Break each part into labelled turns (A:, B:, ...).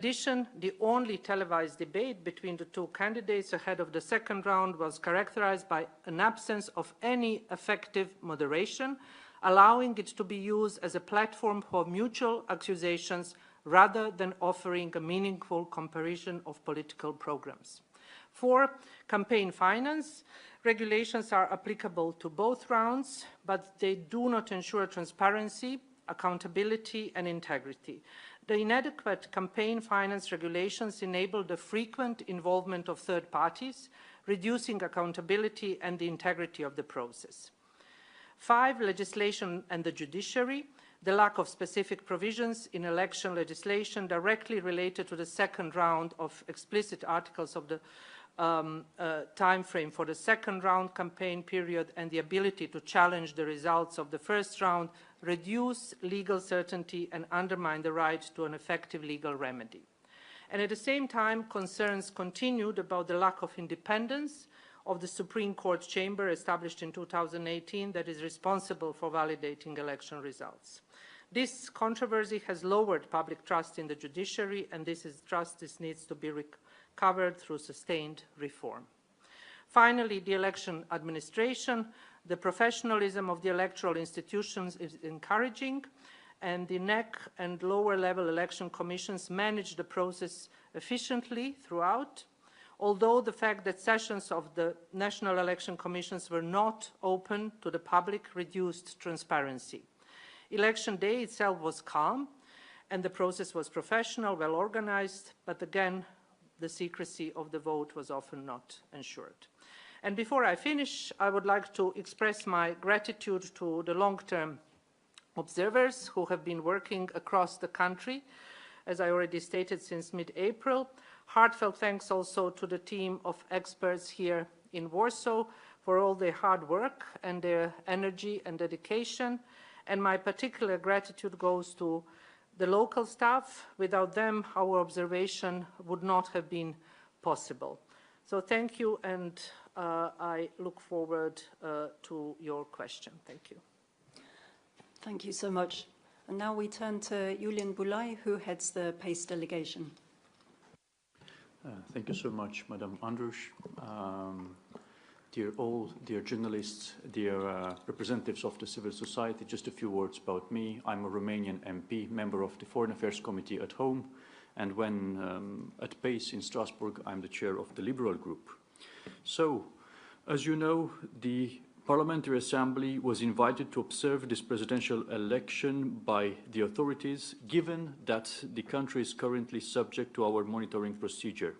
A: In addition, the only televised debate between the two candidates ahead of the second round was characterized by an absence of any effective moderation, allowing it to be used as a platform for mutual accusations rather than offering a meaningful comparison of political programs. For campaign finance, regulations are applicable to both rounds, but they do not ensure transparency, accountability, and integrity. The inadequate campaign finance regulations enable the frequent involvement of third parties, reducing accountability and the integrity of the process. 5, legislation and the judiciary. The lack of specific provisions in election legislation directly related to the second round of explicit articles of the time frame for the second round campaign period and the ability to challenge the results of the first round reduce legal certainty and undermine the right to an effective legal remedy. And at the same time, concerns continued about the lack of independence of the Supreme Court chamber established in 2018 that is responsible for validating election results. This controversy has lowered public trust in the judiciary, and this needs to be recovered through sustained reform. Finally, the election administration. The professionalism of the electoral institutions is encouraging, and the NEC and lower-level election commissions manage the process efficiently throughout, although the fact that sessions of the national election commissions were not open to the public reduced transparency. Election day itself was calm, and the process was professional, well organized, but again, the secrecy of the vote was often not ensured. And before I finish, I would like to express my gratitude to the long-term observers who have been working across the country, as I already stated, since mid-April. Heartfelt thanks also to the team of experts here in Warsaw for all their hard work and their energy and dedication. And my particular gratitude goes to the local staff. Without them, our observation would not have been possible. So thank you, and I look forward to your question. Thank you.
B: Thank you so much. And now we turn to Julian Bulay, who heads the PACE delegation.
C: Thank you so much, Madam Andrus. Dear journalists, dear representatives of the civil society, just a few words about me. I'm a Romanian MP, member of the Foreign Affairs Committee at home, and when at PACE in Strasbourg, I'm the chair of the Liberal Group. So, as you know, the Parliamentary Assembly was invited to observe this presidential election by the authorities, given that the country is currently subject to our monitoring procedure.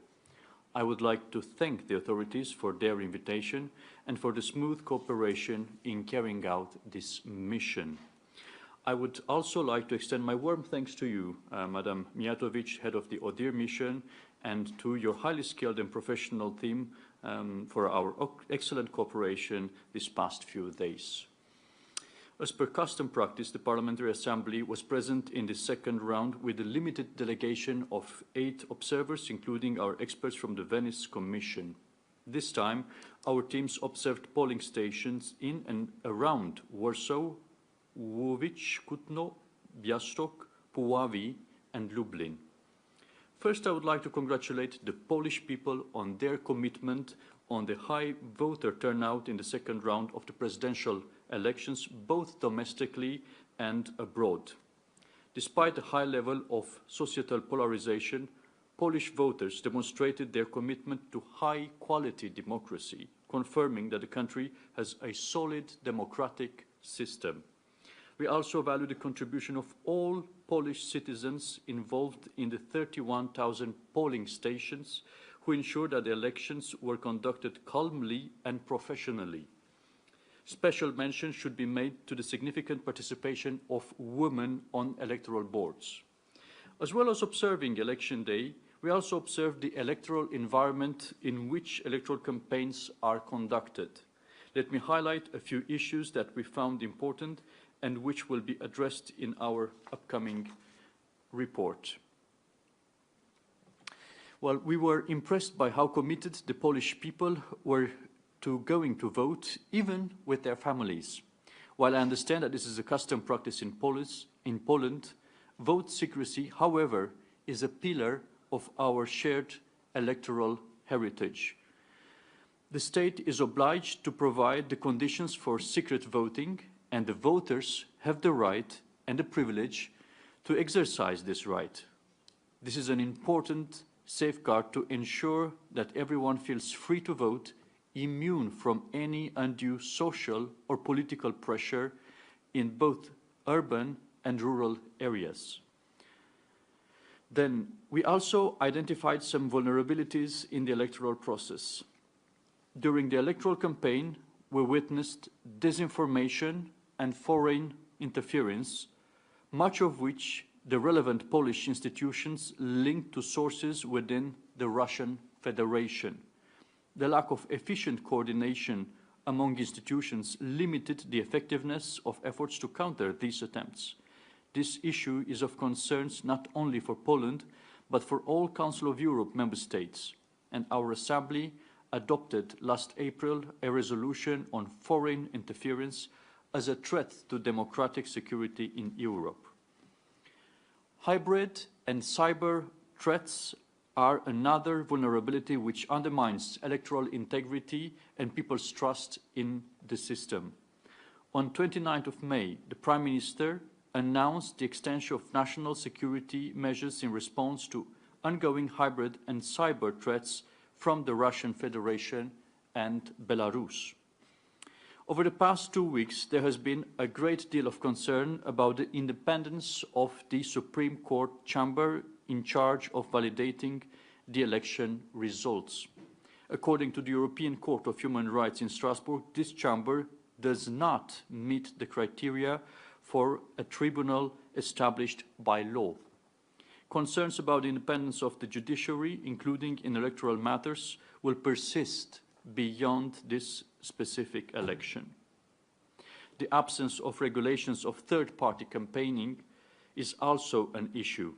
C: I would like to thank the authorities for their invitation and for the smooth cooperation in carrying out this mission. I would also like to extend my warm thanks to you, Madam Mijatovic, head of the ODIHR mission, and to your highly skilled and professional team for our excellent cooperation these past few days. As per custom practice, the Parliamentary Assembly was present in the second round with a limited delegation of 8 observers, including our experts from the Venice Commission. This time, our teams observed polling stations in and around Warsaw, Łódź, Kutno, Białystok, Puławy, and Lublin. First, I would like to congratulate the Polish people on their commitment on the high voter turnout in the second round of the presidential elections, both domestically and abroad. Despite a high level of societal polarization, Polish voters demonstrated their commitment to high-quality democracy, confirming that the country has a solid democratic system. We also value the contribution of all Polish citizens involved in the 31,000 polling stations who ensured that the elections were conducted calmly and professionally. Special mention should be made to the significant participation of women on electoral boards. As well as observing Election Day, we also observed the electoral environment in which electoral campaigns are conducted. Let me highlight a few issues that we found important and which will be addressed in our upcoming report. Well, we were impressed by how committed the Polish people were to going to vote, even with their families. While I understand that this is a custom practice in Poland, vote secrecy, however, is a pillar of our shared electoral heritage. The state is obliged to provide the conditions for secret voting, and the voters have the right and the privilege to exercise this right. This is an important safeguard to ensure that everyone feels free to vote, immune from any undue social or political pressure in both urban and rural areas. Then, we also identified some vulnerabilities in the electoral process. During the electoral campaign, we witnessed disinformation and foreign interference, much of which the relevant Polish institutions linked to sources within the Russian Federation. The lack of efficient coordination among institutions limited the effectiveness of efforts to counter these attempts. This issue is of concern not only for Poland, but for all Council of Europe member states, and our Assembly adopted last April a resolution on foreign interference as a threat to democratic security in Europe. Hybrid and cyber threats are another vulnerability which undermines electoral integrity and people's trust in the system. On 29th of May, the Prime Minister announced the extension of national security measures in response to ongoing hybrid and cyber threats from the Russian Federation and Belarus. Over the past 2 weeks, there has been a great deal of concern about the independence of the Supreme Court chamber in charge of validating the election results. According to the European Court of Human Rights in Strasbourg, this chamber does not meet the criteria for a tribunal established by law. Concerns about the independence of the judiciary, including in electoral matters, will persist beyond this specific election. The absence of regulations of third-party campaigning is also an issue.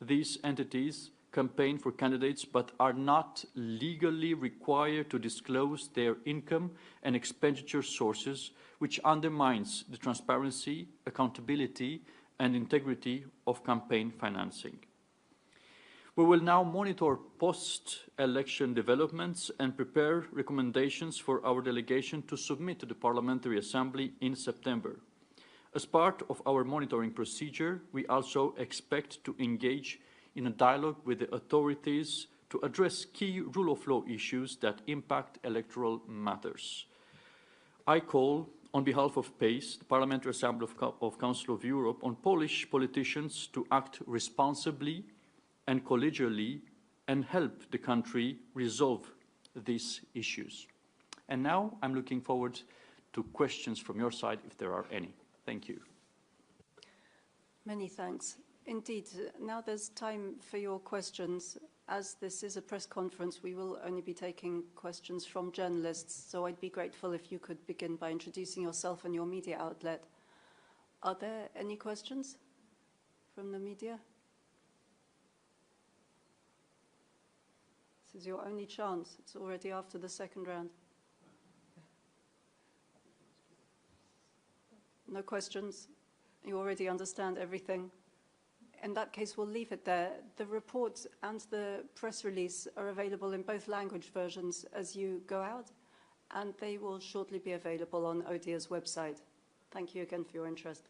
C: These entities campaign for candidates but are not legally required to disclose their income and expenditure sources, which undermines the transparency, accountability, and integrity of campaign financing. We will now monitor post-election developments and prepare recommendations for our delegation to submit to the Parliamentary Assembly in September. As part of our monitoring procedure, we also expect to engage in a dialogue with the authorities to address key rule of law issues that impact electoral matters. I call, on behalf of PACE, the Parliamentary Assembly of Council of Europe, on Polish politicians to act responsibly and collegially and help the country resolve these issues. And now I'm looking forward to questions from your side, if there are any. Thank you.
B: Many thanks. Indeed, now there's time for your questions. As this is a press conference, we will only be taking questions from journalists, so I'd be grateful if you could begin by introducing yourself and your media outlet. Are there any questions from the media? This is your only chance. It's already after the second round. No questions? You already understand everything? In that case, we'll leave it there. The report and the press release are available in both language versions as you go out, and they will shortly be available on ODIHR's website. Thank you again for your interest.